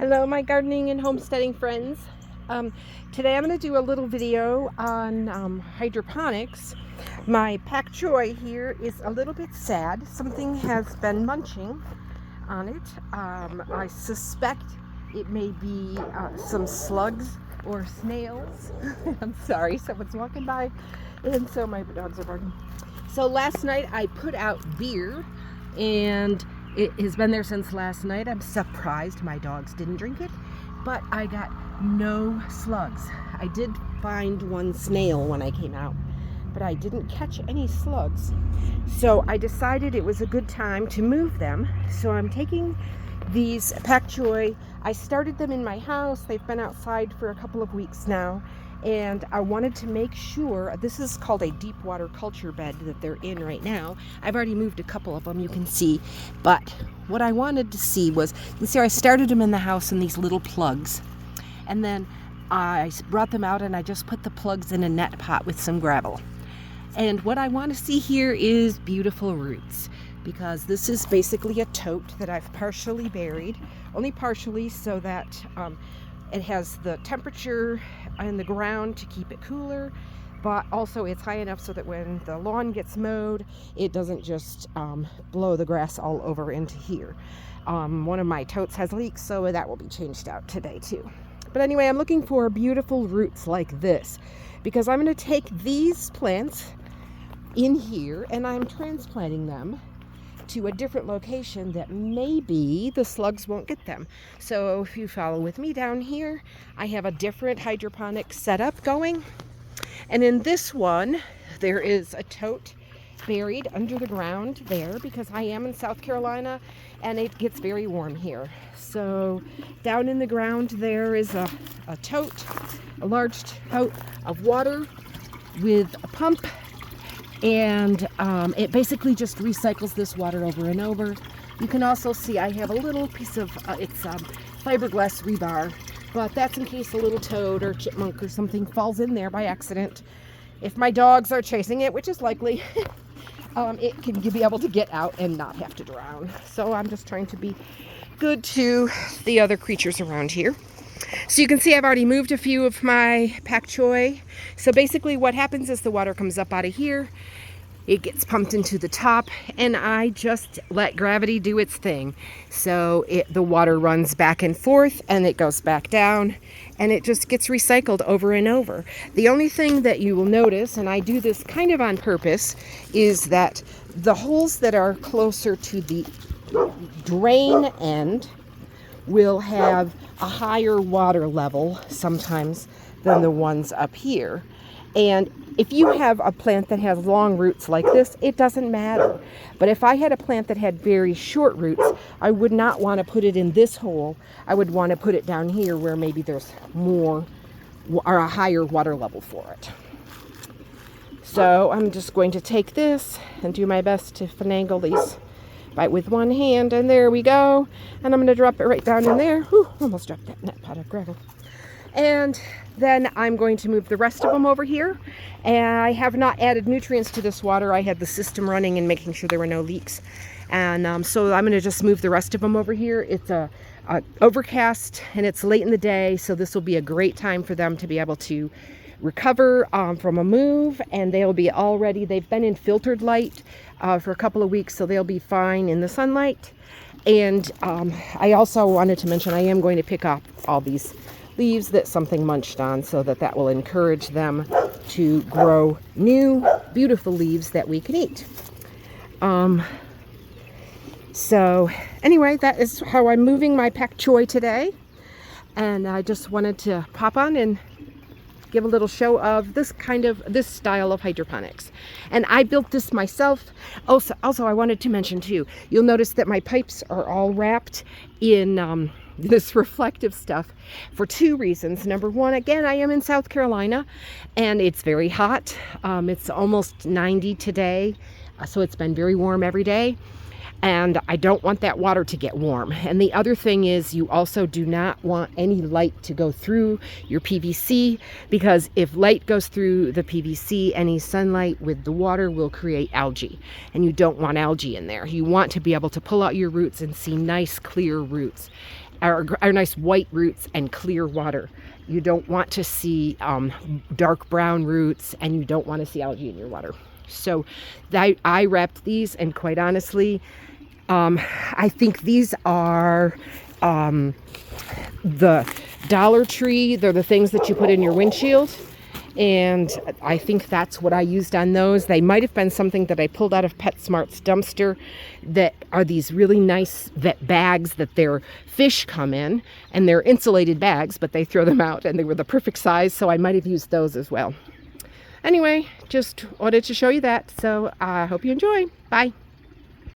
Hello, my gardening and homesteading friends. Today I'm going to do a little video on hydroponics. My pak choy here is a little bit sad. Something has been munching on it. I suspect it may be some slugs or snails. I'm sorry, someone's walking by, and so my dogs are barking. So last night I put out beer, and it has been there since last night. I'm surprised my dogs didn't drink it, but I got no slugs. I did find one snail when I came out, but I didn't catch any slugs. So I decided it was a good time to move them. So I'm taking these pak choy. I started them in my house. They've been outside for a couple of weeks now, and I wanted to make sure, this is called a deep water culture bed that they're in right now. I've already moved a couple of them, you can see, but what I wanted to see was, you can see I started them in the house in these little plugs, and then I brought them out and I just put the plugs in a net pot with some gravel. And what I want to see here is beautiful roots, because this is basically a tote that I've partially buried, only partially, so that it has the temperature in the ground to keep it cooler, but also it's high enough so that when the lawn gets mowed, it doesn't just blow the grass all over into here. One of my totes has leaks, so that will be changed out today too. But anyway, I'm looking for beautiful roots like this, because I'm going to take these plants in here and I'm transplanting them to a different location that maybe the slugs won't get them. So if you follow with me down here, I have a different hydroponic setup going. And in this one, there is a tote buried under the ground there, because I am in South Carolina and it gets very warm here. So down in the ground there is a tote, a large tote of water with a pump, and it basically just recycles this water over and over. You can also see I have a little piece of it's fiberglass rebar, but that's in case a little toad or chipmunk or something falls in there by accident. If my dogs are chasing it, which is likely, it can be able to get out and not have to drown. So I'm just trying to be good to the other creatures around here. So you can see I've already moved a few of my pak choy. So basically what happens is the water comes up out of here, it gets pumped into the top, and I just let gravity do its thing. So the water runs back and forth and it goes back down, and it just gets recycled over and over. The only thing that you will notice, and I do this kind of on purpose, is that the holes that are closer to the drain end will have a higher water level sometimes than the ones up here. And if you have a plant that has long roots like this, it doesn't matter. But if I had a plant that had very short roots, I would not want to put it in this hole. I would want to put it down here where maybe there's more or a higher water level for it. So I'm just going to take this and do my best to finagle these with one hand, and there we go. And I'm going to drop it right down in there. Whew, almost dropped that net pot of gravel. And then I'm going to move the rest of them over here. And I have not added nutrients to this water. I had the system running and making sure there were no leaks. And so I'm going to just move the rest of them over here. It's a overcast and it's late in the day, so this will be a great time for them to be able to recover from a move, and they'll be all ready. They've been in filtered light for a couple of weeks, so they'll be fine in the sunlight. And I also wanted to mention I am going to pick up all these leaves that something munched on, so that will encourage them to grow new beautiful leaves that we can eat. So anyway, that is how I'm moving my pak choy today, and I just wanted to pop on and give a little show of this style of hydroponics. And I built this myself. Also I wanted to mention too, you'll notice that my pipes are all wrapped in this reflective stuff for two reasons. Number one, again, I am in South Carolina and it's very hot. It's almost 90 today, so it's been very warm every day. And I don't want that water to get warm. And the other thing is, you also do not want any light to go through your PVC, because if light goes through the PVC, any sunlight with the water will create algae, and you don't want algae in there. You want to be able to pull out your roots and see nice clear roots. are nice white roots and clear water. You don't want to see dark brown roots, and you don't want to see algae in your water. So I wrapped these, and quite honestly, I think these are the Dollar Tree. They're the things that you put in your windshield. And I think that's what I used on those. They might have been something that I pulled out of PetSmart's dumpster, that are these really nice bags that their fish come in, and they're insulated bags, but they throw them out, and they were the perfect size, so I might have used those as well. Anyway, just wanted to show you that, so I hope you enjoy. Bye.